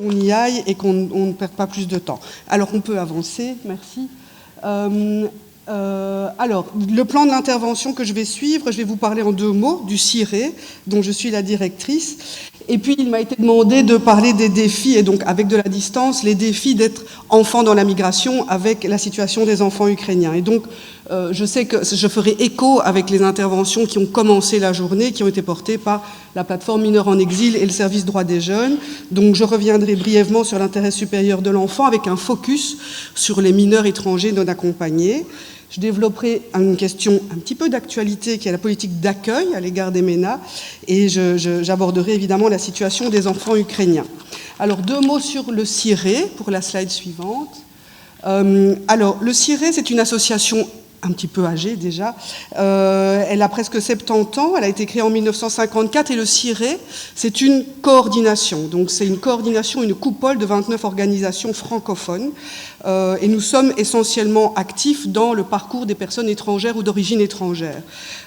qu'on y aille et qu'on ne perde pas plus de temps. Alors, on peut avancer, merci. Alors, le plan de l'intervention que je vais suivre, je vais vous parler en 2 mots du CIRE, dont je suis la directrice. Et puis, il m'a été demandé de parler des défis, et donc avec de la distance, les défis d'être enfant dans la migration avec la situation des enfants ukrainiens. Et donc, je sais que je ferai écho avec les interventions qui ont commencé la journée, qui ont été portées par la plateforme Mineurs en exil et le service droits des jeunes. Donc, je reviendrai brièvement sur l'intérêt supérieur de l'enfant avec un focus sur les mineurs étrangers non accompagnés. Je développerai une question un petit peu d'actualité qui est la politique d'accueil à l'égard des MENA et j'aborderai évidemment la situation des enfants ukrainiens. Alors 2 mots sur le CIRE pour la slide suivante. Alors le CIRE, c'est une association un petit peu âgée déjà. Elle a presque 70 ans, elle a été créée en 1954 et le CIRE, c'est une coordination. Donc c'est une coordination, une coupole de 29 organisations francophones et nous sommes essentiellement actifs dans le parcours des personnes étrangères ou d'origine étrangère.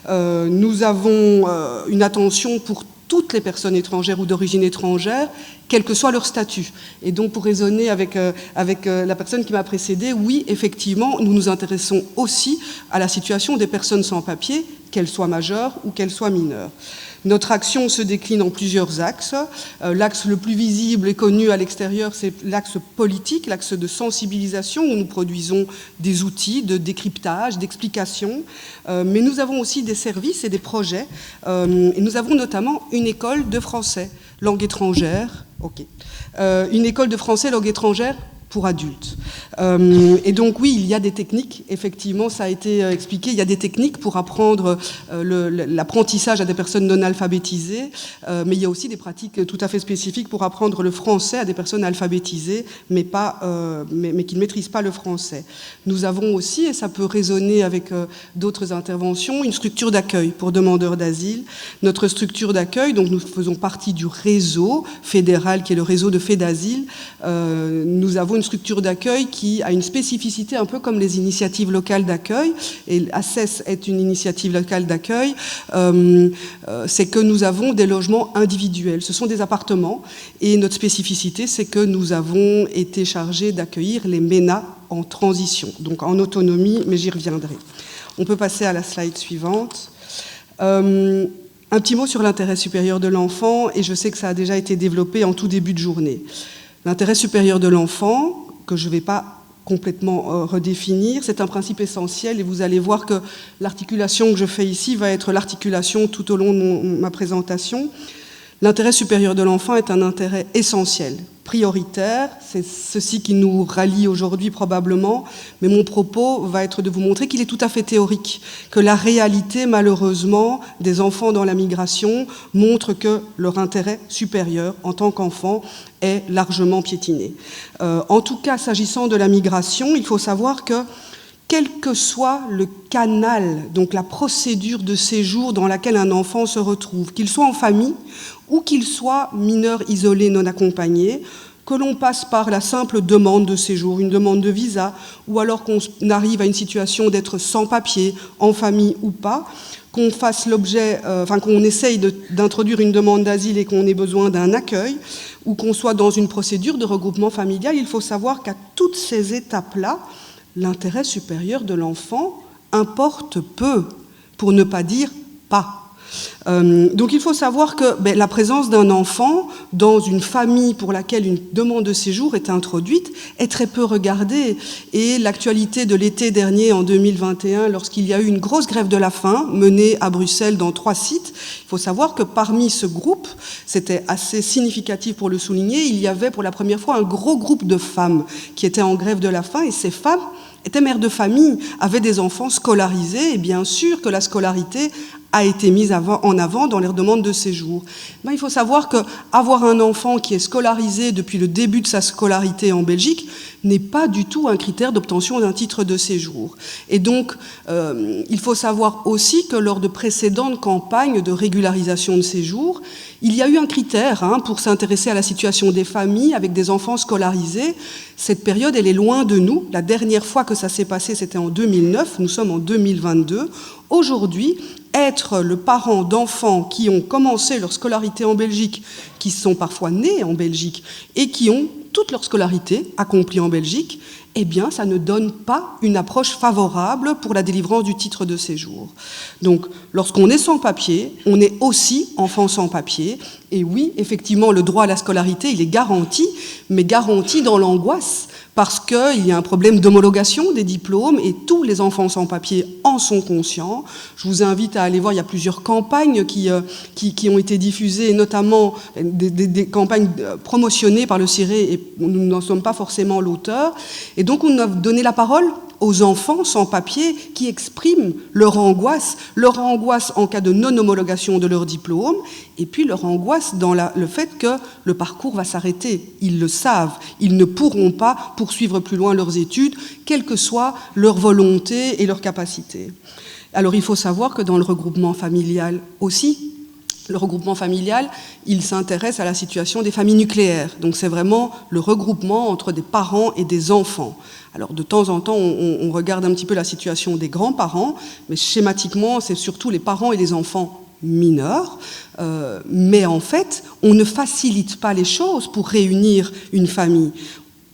Nous avons une attention pour toutes les personnes étrangères ou d'origine étrangère, quel que soit leur statut. Et donc, pour raisonner avec la personne qui m'a précédée, oui, effectivement, nous nous intéressons aussi à la situation des personnes sans papier, qu'elles soient majeures ou qu'elles soient mineures. Notre action se décline en plusieurs axes. L'axe le plus visible et connu à l'extérieur, c'est l'axe politique, l'axe de sensibilisation, où nous produisons des outils de décryptage, d'explication. Mais nous avons aussi des services et des projets. Et nous avons notamment une école de français, langue étrangère. Une école de français, langue étrangère pour adultes. Et donc oui, il y a des techniques, effectivement, ça a été expliqué, il y a des techniques pour apprendre l'apprentissage à des personnes non alphabétisées, mais il y a aussi des pratiques tout à fait spécifiques pour apprendre le français à des personnes alphabétisées, mais qui ne maîtrisent pas le français. Nous avons aussi, et ça peut résonner avec d'autres interventions, une structure d'accueil pour demandeurs d'asile. Notre structure d'accueil, donc nous faisons partie du réseau fédéral qui est le réseau de FEDASIL. Nous avons une structure d'accueil qui a une spécificité un peu comme les initiatives locales d'accueil, et ACES est une initiative locale d'accueil, c'est que nous avons des logements individuels. Ce sont des appartements, et notre spécificité, c'est que nous avons été chargés d'accueillir les MENA en transition, donc en autonomie, mais j'y reviendrai. On peut passer à la slide suivante. Un petit mot sur l'intérêt supérieur de l'enfant, et je sais que ça a déjà été développé en tout début de journée. L'intérêt supérieur de l'enfant, que je ne vais pas complètement redéfinir, c'est un principe essentiel et vous allez voir que l'articulation que je fais ici va être l'articulation tout au long de ma présentation. L'intérêt supérieur de l'enfant est un intérêt essentiel, prioritaire, c'est ceci qui nous rallie aujourd'hui probablement, mais mon propos va être de vous montrer qu'il est tout à fait théorique, que la réalité malheureusement des enfants dans la migration montre que leur intérêt supérieur en tant qu'enfant est largement piétiné. En tout cas, s'agissant de la migration, il faut savoir que quel que soit le canal, donc la procédure de séjour dans laquelle un enfant se retrouve, qu'il soit en famille ou qu'il soit mineur isolé non accompagné, que l'on passe par la simple demande de séjour, une demande de visa, ou alors qu'on arrive à une situation d'être sans papier, en famille ou pas, qu'on fasse l'objet, qu'on essaye d'introduire une demande d'asile et qu'on ait besoin d'un accueil, ou qu'on soit dans une procédure de regroupement familial, il faut savoir qu'à toutes ces étapes-là, l'intérêt supérieur de l'enfant importe peu, pour ne pas dire pas. Donc il faut savoir que la présence d'un enfant dans une famille pour laquelle une demande de séjour est introduite est très peu regardée. Et l'actualité de l'été dernier, en 2021, lorsqu'il y a eu une grosse grève de la faim menée à Bruxelles dans 3 sites, il faut savoir que parmi ce groupe, c'était assez significatif pour le souligner, il y avait pour la première fois un gros groupe de femmes qui étaient en grève de la faim, et ces femmes étaient mères de famille, avaient des enfants scolarisés, et bien sûr que la scolarité a été mise en avant dans leurs demandes de séjour. Il faut savoir qu'avoir un enfant qui est scolarisé depuis le début de sa scolarité en Belgique n'est pas du tout un critère d'obtention d'un titre de séjour. Et donc, il faut savoir aussi que lors de précédentes campagnes de régularisation de séjour, il y a eu un critère pour s'intéresser à la situation des familles avec des enfants scolarisés. Cette période, elle est loin de nous. La dernière fois que ça s'est passé, c'était en 2009. Nous sommes en 2022. Aujourd'hui, être le parent d'enfants qui ont commencé leur scolarité en Belgique, qui sont parfois nés en Belgique et qui ont toute leur scolarité accomplie en Belgique, eh bien, ça ne donne pas une approche favorable pour la délivrance du titre de séjour. Donc, lorsqu'on est sans papier, on est aussi enfant sans papier. Et oui, effectivement, le droit à la scolarité, il est garanti, mais garanti dans l'angoisse, parce qu'il y a un problème d'homologation des diplômes et tous les enfants sans papier en sont conscients. Je vous invite à aller voir, il y a plusieurs campagnes qui ont été diffusées, notamment des campagnes promotionnées par le CIRE et nous n'en sommes pas forcément l'auteur. Et donc on a donné la parole aux enfants sans papier qui expriment leur angoisse en cas de non-homologation de leur diplôme, et puis leur angoisse dans le fait que le parcours va s'arrêter. Ils le savent, ils ne pourront pas poursuivre plus loin leurs études, quelle que soit leur volonté et leur capacité. Alors il faut savoir que dans le regroupement familial aussi, le regroupement familial, il s'intéresse à la situation des familles nucléaires. Donc c'est vraiment le regroupement entre des parents et des enfants. Alors de temps en temps, on regarde un petit peu la situation des grands-parents, mais schématiquement, c'est surtout les parents et les enfants mineurs. Mais en fait, on ne facilite pas les choses pour réunir une famille.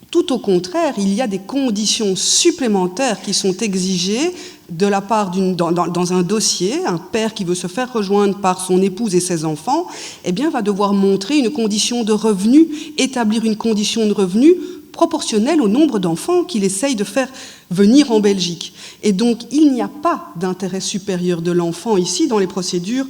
Tout au contraire, il y a des conditions supplémentaires qui sont exigées de la part dans un dossier. Un père qui veut se faire rejoindre par son épouse et ses enfants, eh bien, va devoir montrer une condition de revenu, établir une condition de revenu proportionnelle au nombre d'enfants qu'il essaye de faire venir en Belgique. Et donc, il n'y a pas d'intérêt supérieur de l'enfant ici dans les procédures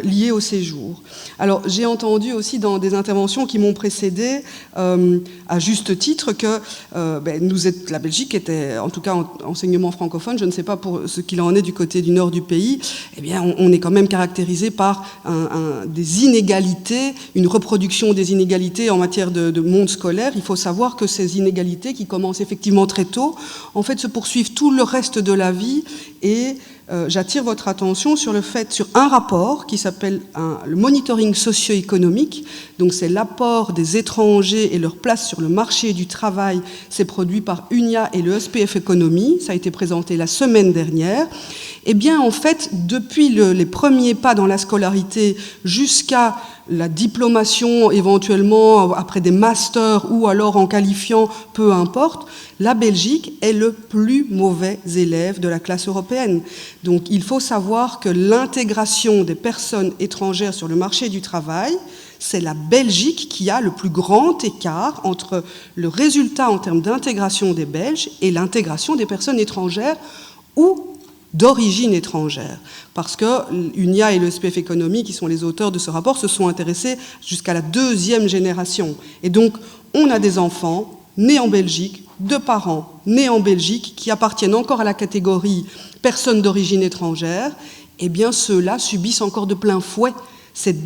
liées au séjour. Alors, j'ai entendu aussi dans des interventions qui m'ont précédé, à juste titre, que la Belgique était, en tout cas en enseignement francophone, je ne sais pas pour ce qu'il en est du côté du nord du pays, eh bien, on est quand même caractérisé par des inégalités, une reproduction des inégalités en matière de monde scolaire. Il faut savoir que ces inégalités, qui commencent effectivement très tôt, en fait, se poursuivent tout le reste de la vie. Et j'attire votre attention sur un rapport qui s'appelle le monitoring socio-économique. Donc c'est l'apport des étrangers et leur place sur le marché du travail. C'est produit par UNIA et le SPF Économie. Ça a été présenté la semaine dernière. Eh bien, en fait, depuis les premiers pas dans la scolarité jusqu'à la diplomation, éventuellement après des masters ou alors en qualifiant, peu importe, la Belgique est le plus mauvais élève de la classe européenne. Donc il faut savoir que l'intégration des personnes étrangères sur le marché du travail, c'est la Belgique qui a le plus grand écart entre le résultat en termes d'intégration des Belges et l'intégration des personnes étrangères ou d'origine étrangère, parce que UNIA et le SPF Économie, qui sont les auteurs de ce rapport, se sont intéressés jusqu'à la 2e génération. Et donc, on a des enfants nés en Belgique, de parents nés en Belgique, qui appartiennent encore à la catégorie personnes d'origine étrangère, et bien ceux-là subissent encore de plein fouet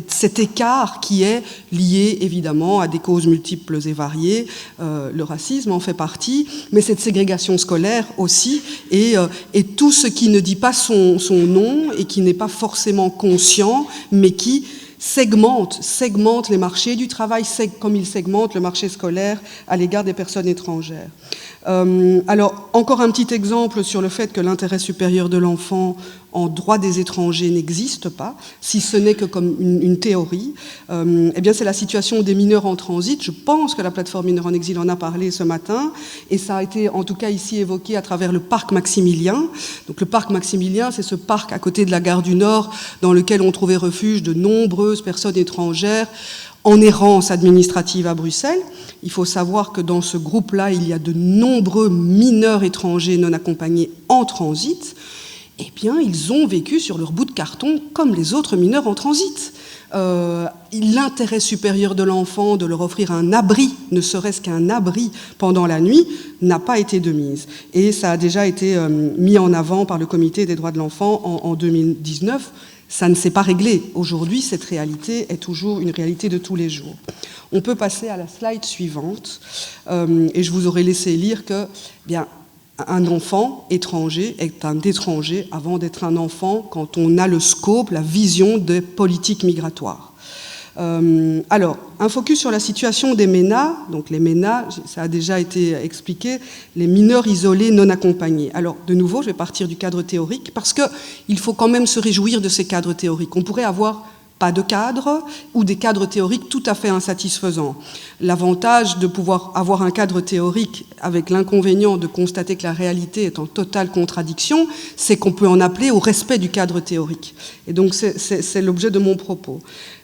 cet écart qui est lié évidemment à des causes multiples et variées. Le racisme en fait partie, mais cette ségrégation scolaire aussi, et tout ce qui ne dit pas son nom et qui n'est pas forcément conscient, mais qui segmente les marchés du travail, comme il segmente le marché scolaire à l'égard des personnes étrangères. Alors, encore un petit exemple sur le fait que l'intérêt supérieur de l'enfant en droit des étrangers n'existe pas, si ce n'est que comme une théorie. Eh bien, c'est la situation des mineurs en transit. Je pense que la plateforme Mineurs en exil en a parlé ce matin, et ça a été en tout cas ici évoqué à travers le parc Maximilien. Donc, le parc Maximilien, c'est ce parc à côté de la gare du Nord dans lequel ont trouvé refuge de nombreuses personnes étrangères en errance administrative à Bruxelles. Il faut savoir que dans ce groupe-là, il y a de nombreux mineurs étrangers non accompagnés en transit. Eh bien, ils ont vécu sur leur bout de carton comme les autres mineurs en transit. L'intérêt supérieur de l'enfant de leur offrir un abri, ne serait-ce qu'un abri pendant la nuit, n'a pas été de mise. Et ça a déjà été mis en avant par le Comité des droits de l'enfant en 2019. Ça ne s'est pas réglé. Aujourd'hui, cette réalité est toujours une réalité de tous les jours. On peut passer à la slide suivante. Et je vous aurais laissé lire que, bien, un enfant étranger est un étranger avant d'être un enfant quand on a le scope, la vision des politiques migratoires. Alors, un focus sur la situation des MENA. Donc les MENA, ça a déjà été expliqué, les mineurs isolés non accompagnés. Alors, de nouveau, je vais partir du cadre théorique, parce qu'il faut quand même se réjouir de ces cadres théoriques. On pourrait avoir pas de cadre ou des cadres théoriques tout à fait insatisfaisants. L'avantage de pouvoir avoir un cadre théorique avec l'inconvénient de constater que la réalité est en totale contradiction, c'est qu'on peut en appeler au respect du cadre théorique. Et donc c'est l'objet de mon propos.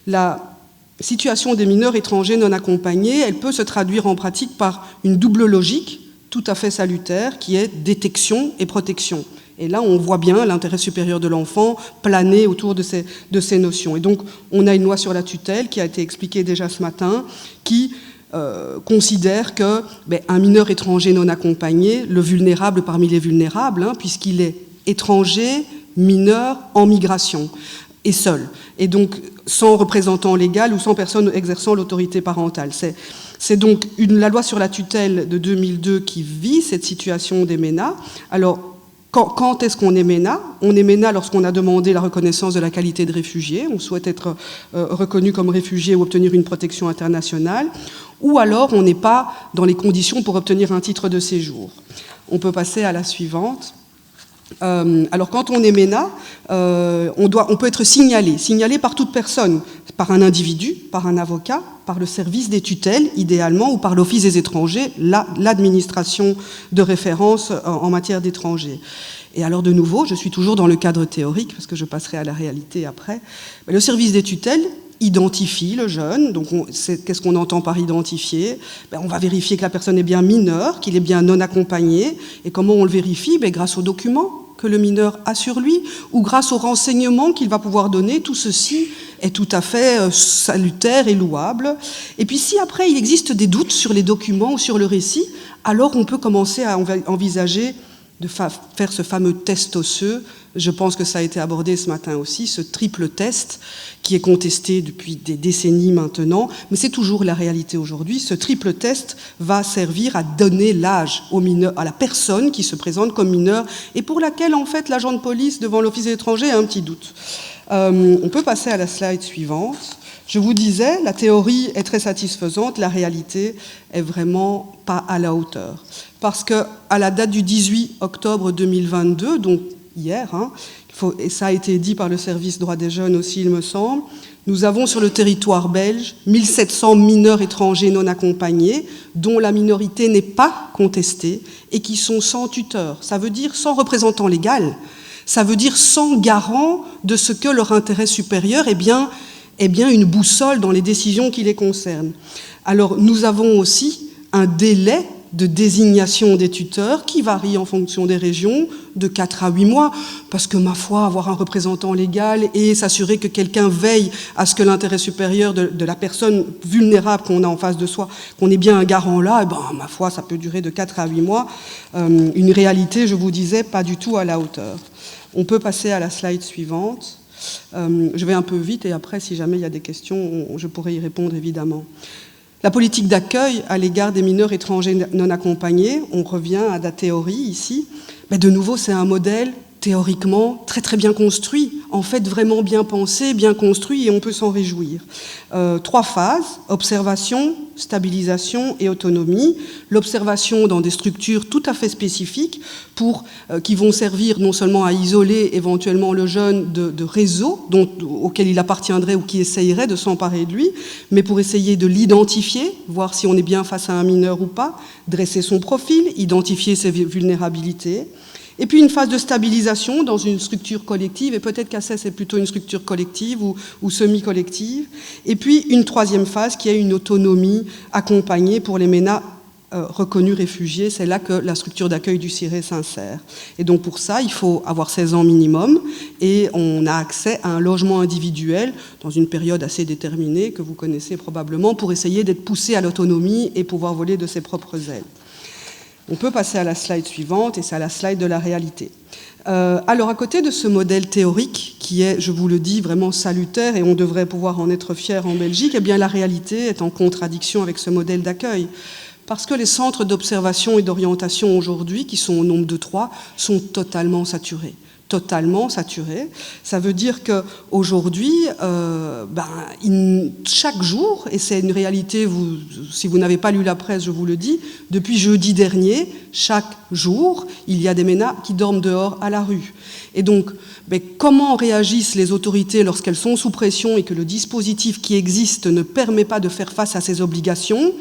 La situation des mineurs étrangers non accompagnés, elle peut se traduire en pratique par une double logique tout à fait salutaire qui est détection et protection. Et là, on voit bien l'intérêt supérieur de l'enfant planer autour de ces notions. Et donc, on a une loi sur la tutelle qui a été expliquée déjà ce matin, qui considère que un mineur étranger non accompagné, le vulnérable parmi les vulnérables, puisqu'il est étranger, mineur, en migration, et seul. Et donc, sans représentant légal ou sans personne exerçant l'autorité parentale. C'est donc la loi sur la tutelle de 2002 qui vit cette situation des MENA. Alors, quand est-ce qu'on est MENA? On est MENA lorsqu'on a demandé la reconnaissance de la qualité de réfugié, on souhaite être reconnu comme réfugié ou obtenir une protection internationale, ou alors on n'est pas dans les conditions pour obtenir un titre de séjour. On peut passer à la suivante. Alors quand on est MENA, on peut être signalé par toute personne, par un individu, par un avocat, par le service des tutelles, idéalement, ou par l'Office des étrangers, l'administration de référence en matière d'étrangers. Et alors de nouveau, je suis toujours dans le cadre théorique, parce que je passerai à la réalité après, le service des tutelles identifie le jeune. Donc qu'est-ce qu'on entend par identifier? On va vérifier que la personne est bien mineure, qu'il est bien non accompagné. Et comment on le vérifie? Grâce aux documents que le mineur a sur lui, ou grâce aux renseignements qu'il va pouvoir donner. Tout ceci est tout à fait salutaire et louable. Et puis si après il existe des doutes sur les documents ou sur le récit, alors on peut commencer à envisager de faire ce fameux test osseux. Je pense que ça a été abordé ce matin aussi, ce triple test qui est contesté depuis des décennies maintenant, mais c'est toujours la réalité aujourd'hui. Ce triple test va servir à donner l'âge au mineur, à la personne qui se présente comme mineure et pour laquelle, en fait, l'agent de police devant l'Office des étrangers a un petit doute. On peut passer à la slide suivante. Je vous disais, la théorie est très satisfaisante, la réalité est vraiment pas à la hauteur. Parce qu'à la date du 18 octobre 2022, donc hier, et ça a été dit par le service droits des jeunes aussi, il me semble, nous avons sur le territoire belge 1700 mineurs étrangers non accompagnés, dont la minorité n'est pas contestée et qui sont sans tuteur. Ça veut dire sans représentant légal, ça veut dire sans garant de ce que leur intérêt supérieur est bien une boussole dans les décisions qui les concernent. Alors, nous avons aussi un délai de désignation des tuteurs qui varie en fonction des régions, de 4 à 8 mois, parce que, ma foi, avoir un représentant légal et s'assurer que quelqu'un veille à ce que l'intérêt supérieur de la personne vulnérable qu'on a en face de soi, qu'on ait bien un garant là, ma foi, ça peut durer de 4 à 8 mois. Une réalité, je vous disais, pas du tout à la hauteur. On peut passer à la slide suivante. Je vais un peu vite et après, si jamais il y a des questions, je pourrai y répondre évidemment. La politique d'accueil à l'égard des mineurs étrangers non accompagnés, on revient à la théorie ici, mais de nouveau c'est un modèle théoriquement très très bien construit, en fait vraiment bien pensé, bien construit et on peut s'en réjouir. 3 phases, observation, stabilisation et autonomie. L'observation dans des structures tout à fait spécifiques qui vont servir non seulement à isoler éventuellement le jeune de réseaux auxquels il appartiendrait ou qui essayerait de s'emparer de lui, mais pour essayer de l'identifier, voir si on est bien face à un mineur ou pas, dresser son profil, identifier ses vulnérabilités. Et puis une phase de stabilisation dans une structure collective, et peut-être qu'ACES c'est plutôt une structure collective ou semi-collective. Et puis une 3e phase qui est une autonomie accompagnée pour les MENA reconnus réfugiés. C'est là que la structure d'accueil du CIRE s'insère. Et donc pour ça, il faut avoir 16 ans minimum et on a accès à un logement individuel dans une période assez déterminée que vous connaissez probablement pour essayer d'être poussé à l'autonomie et pouvoir voler de ses propres ailes. On peut passer à la slide suivante, et c'est à la slide de la réalité. Alors, à côté de ce modèle théorique, qui est, je vous le dis, vraiment salutaire, et on devrait pouvoir en être fier en Belgique, eh bien, la réalité est en contradiction avec ce modèle d'accueil. Parce que les centres d'observation et d'orientation aujourd'hui, qui sont au nombre de 3, sont totalement saturés. totalement saturé. Ça veut dire qu'aujourd'hui, chaque jour, et c'est une réalité, si vous n'avez pas lu la presse, je vous le dis, depuis jeudi dernier, chaque jour, il y a des ménas qui dorment dehors à la rue. Et donc, comment réagissent les autorités lorsqu'elles sont sous pression et que le dispositif qui existe ne permet pas de faire face à ces obligations ?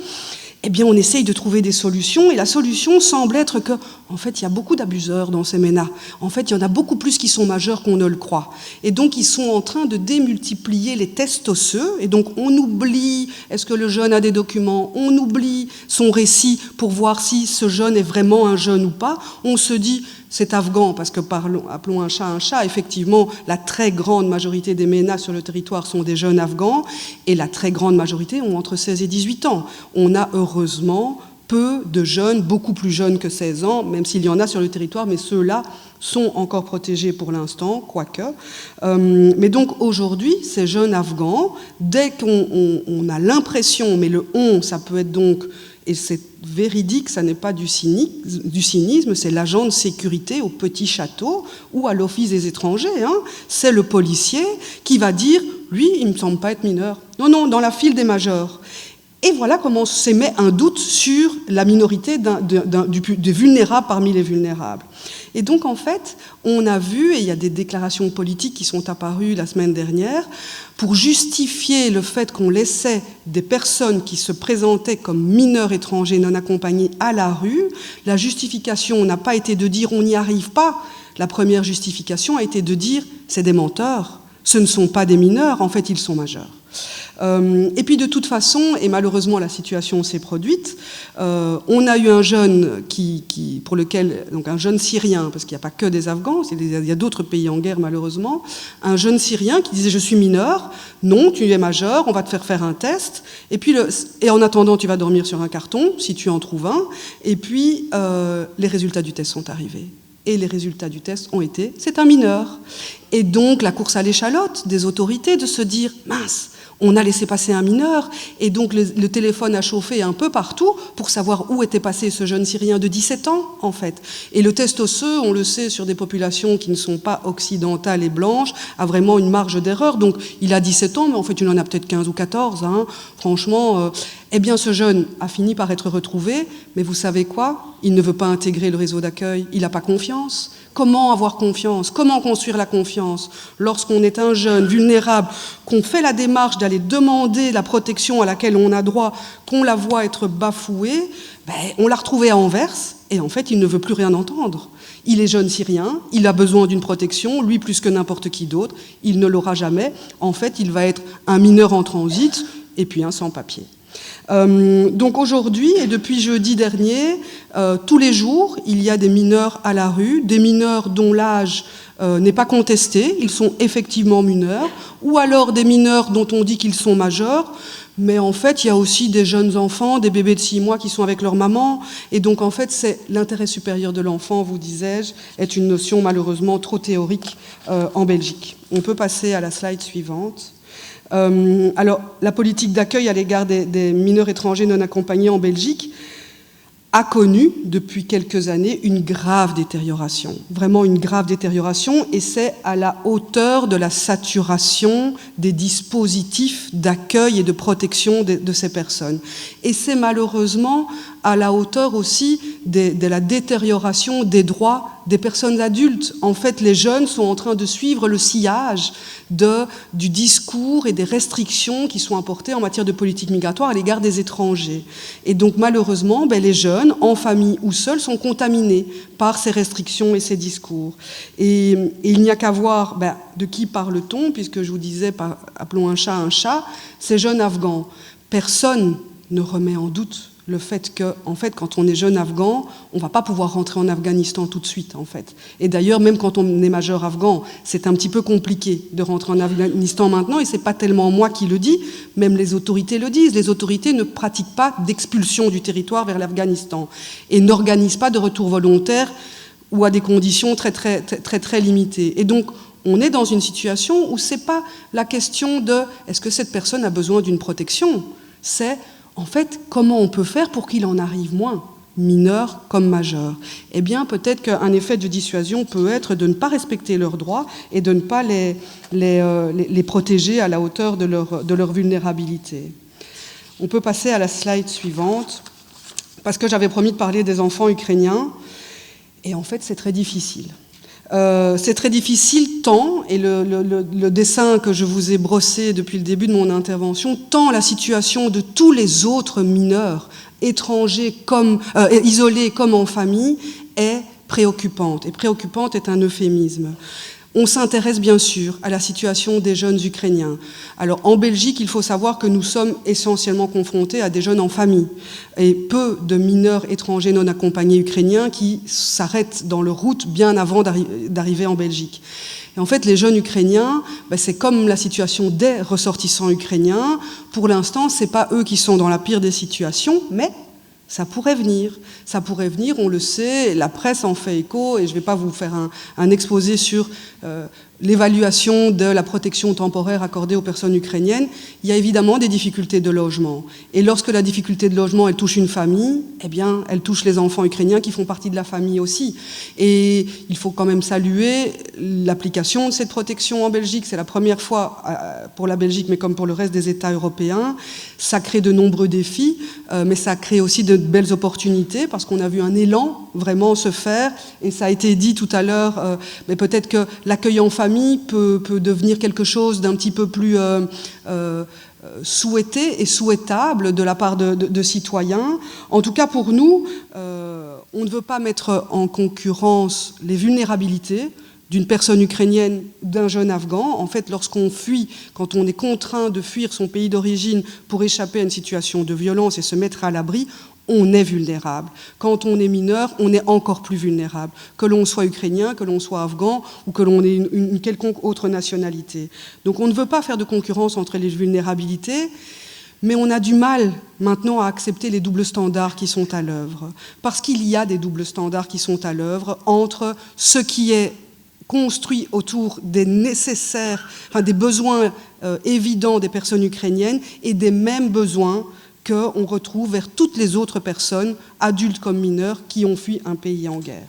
Eh bien, on essaye de trouver des solutions, et la solution semble être que, en fait, il y a beaucoup d'abuseurs dans ces ménas. En fait, il y en a beaucoup plus qui sont majeurs qu'on ne le croit. Et donc, ils sont en train de démultiplier les tests osseux, et donc on oublie, est-ce que le jeune a des documents, on oublie son récit pour voir si ce jeune est vraiment un jeune ou pas. On se dit, c'est afghan, parce que appelons un chat, effectivement, la très grande majorité des ménas sur le territoire sont des jeunes afghans, et la très grande majorité ont entre 16 et 18 ans. On a heureusement peu de jeunes, beaucoup plus jeunes que 16 ans, même s'il y en a sur le territoire, mais ceux-là sont encore protégés pour l'instant, quoique. Mais donc aujourd'hui, ces jeunes afghans, dès qu'on a l'impression, mais le on, ça peut être donc, et c'est véridique, ça n'est pas du cynisme, c'est l'agent de sécurité au petit château ou à l'office des étrangers, hein. C'est le policier qui va dire, lui, il ne me semble pas être mineur. Non, dans la file des majeurs. Et voilà comment s'émet un doute sur la minorité des vulnérables parmi les vulnérables. Et donc, en fait, on a vu, et il y a des déclarations politiques qui sont apparues la semaine dernière, pour justifier le fait qu'on laissait des personnes qui se présentaient comme mineurs étrangers non accompagnés à la rue, la justification n'a pas été de dire on n'y arrive pas. La première justification a été de dire c'est des menteurs, ce ne sont pas des mineurs, en fait, ils sont majeurs. Et puis de toute façon, et malheureusement la situation s'est produite, on a eu un jeune pour lequel, donc un jeune Syrien, parce qu'il n'y a pas que des Afghans, il y a d'autres pays en guerre malheureusement, un jeune Syrien qui disait je suis mineur, non tu es majeur, on va te faire un test, et en attendant tu vas dormir sur un carton, si tu en trouves un, et puis les résultats du test sont arrivés. Et les résultats du test ont été, c'est un mineur. Et donc la course à l'échalote des autorités de se dire, mince, on a laissé passer un mineur, et donc le téléphone a chauffé un peu partout pour savoir où était passé ce jeune Syrien de 17 ans, en fait. Et le test osseux, on le sait, sur des populations qui ne sont pas occidentales et blanches, a vraiment une marge d'erreur. Donc il a 17 ans, mais en fait il en a peut-être 15 ou 14, hein. Franchement, eh bien ce jeune a fini par être retrouvé, mais vous savez quoi ? Il ne veut pas intégrer le réseau d'accueil, il n'a pas confiance. Comment avoir confiance ? Comment construire la confiance ? Lorsqu'on est un jeune vulnérable, qu'on fait la démarche d'aller demander la protection à laquelle on a droit, qu'on la voit être bafouée, on l'a retrouvé à Anvers, et en fait, il ne veut plus rien entendre. Il est jeune Syrien, il a besoin d'une protection, lui plus que n'importe qui d'autre, il ne l'aura jamais. En fait, il va être un mineur en transit, et puis un sans-papier. Donc aujourd'hui, et depuis jeudi dernier, tous les jours, il y a des mineurs à la rue, des mineurs dont l'âge n'est pas contesté, ils sont effectivement mineurs, ou alors des mineurs dont on dit qu'ils sont majeurs, mais en fait, il y a aussi des jeunes enfants, des bébés de 6 mois qui sont avec leur maman, et donc en fait, c'est l'intérêt supérieur de l'enfant, vous disais-je, est une notion malheureusement trop théorique en Belgique. On peut passer à la slide suivante. Alors, la politique d'accueil à l'égard des mineurs étrangers non accompagnés en Belgique a connu depuis quelques années une grave détérioration, vraiment une grave détérioration, et c'est à la hauteur de la saturation des dispositifs d'accueil et de protection de ces personnes. Et c'est malheureusement à la hauteur aussi de la détérioration des droits des personnes adultes. En fait, les jeunes sont en train de suivre le sillage du discours et des restrictions qui sont apportées en matière de politique migratoire à l'égard des étrangers. Et donc, malheureusement, les jeunes, en famille ou seuls, sont contaminés par ces restrictions et ces discours. Et il n'y a qu'à voir de qui parle-t-on, puisque je vous disais, appelons un chat, ces jeunes Afghans. Personne ne remet en doute le fait que, en fait, quand on est jeune afghan, on ne va pas pouvoir rentrer en Afghanistan tout de suite, en fait. Et d'ailleurs, même quand on est majeur afghan, c'est un petit peu compliqué de rentrer en Afghanistan maintenant, et ce n'est pas tellement moi qui le dis, même les autorités le disent. Les autorités ne pratiquent pas d'expulsion du territoire vers l'Afghanistan et n'organisent pas de retour volontaire ou à des conditions très, très, très, très, très limitées. Et donc, on est dans une situation où ce n'est pas la question de « est-ce que cette personne a besoin d'une protection ?» C'est en fait, comment on peut faire pour qu'il en arrive moins ? mineurs comme majeurs. Eh bien, peut-être qu'un effet de dissuasion peut être de ne pas respecter leurs droits et de ne pas les protéger à la hauteur de leur vulnérabilité. On peut passer à la slide suivante, parce que j'avais promis de parler des enfants ukrainiens, et en fait, c'est très difficile. C'est très difficile tant, et le dessin que je vous ai brossé depuis le début de mon intervention, tant la situation de tous les autres mineurs, étrangers, isolés comme en famille, est préoccupante. Et préoccupante est un euphémisme. On s'intéresse bien sûr à la situation des jeunes Ukrainiens. Alors en Belgique, il faut savoir que nous sommes essentiellement confrontés à des jeunes en famille et peu de mineurs étrangers non accompagnés ukrainiens qui s'arrêtent dans leur route bien avant d'arriver en Belgique. Et en fait, les jeunes Ukrainiens, c'est comme la situation des ressortissants ukrainiens. Pour l'instant, ce n'est pas eux qui sont dans la pire des situations, mais ça pourrait venir. Ça pourrait venir, on le sait, la presse en fait écho, et je ne vais pas vous faire un exposé sur l'évaluation de la protection temporaire accordée aux personnes ukrainiennes. Il y a évidemment des difficultés de logement. Et lorsque la difficulté de logement, elle touche une famille, eh bien, elle touche les enfants ukrainiens qui font partie de la famille aussi. Et il faut quand même saluer l'application de cette protection en Belgique. C'est la première fois pour la Belgique, mais comme pour le reste des États européens. Ça crée de nombreux défis, mais ça crée aussi de belles opportunités, parce qu'on a vu un élan vraiment se faire. Et ça a été dit tout à l'heure, mais peut-être que l'accueil en famille peut devenir quelque chose d'un petit peu plus souhaité et souhaitable de la part de citoyens. En tout cas, pour nous, on ne veut pas mettre en concurrence les vulnérabilités d'une personne ukrainienne, d'un jeune Afghan. En fait, lorsqu'on fuit, quand on est contraint de fuir son pays d'origine pour échapper à une situation de violence et se mettre à l'abri, on est vulnérable. Quand on est mineur, on est encore plus vulnérable, que l'on soit ukrainien, que l'on soit afghan ou que l'on ait une quelconque autre nationalité. Donc on ne veut pas faire de concurrence entre les vulnérabilités, mais on a du mal maintenant à accepter les doubles standards qui sont à l'œuvre. Parce qu'il y a des doubles standards qui sont à l'œuvre entre ce qui est construit autour des nécessaires, des besoins évidents des personnes ukrainiennes et des mêmes besoins qu'on retrouve vers toutes les autres personnes, adultes comme mineurs, qui ont fui un pays en guerre.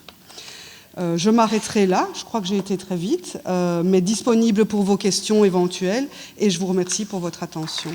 Je m'arrêterai là, je crois que j'ai été très vite, mais disponible pour vos questions éventuelles, et je vous remercie pour votre attention.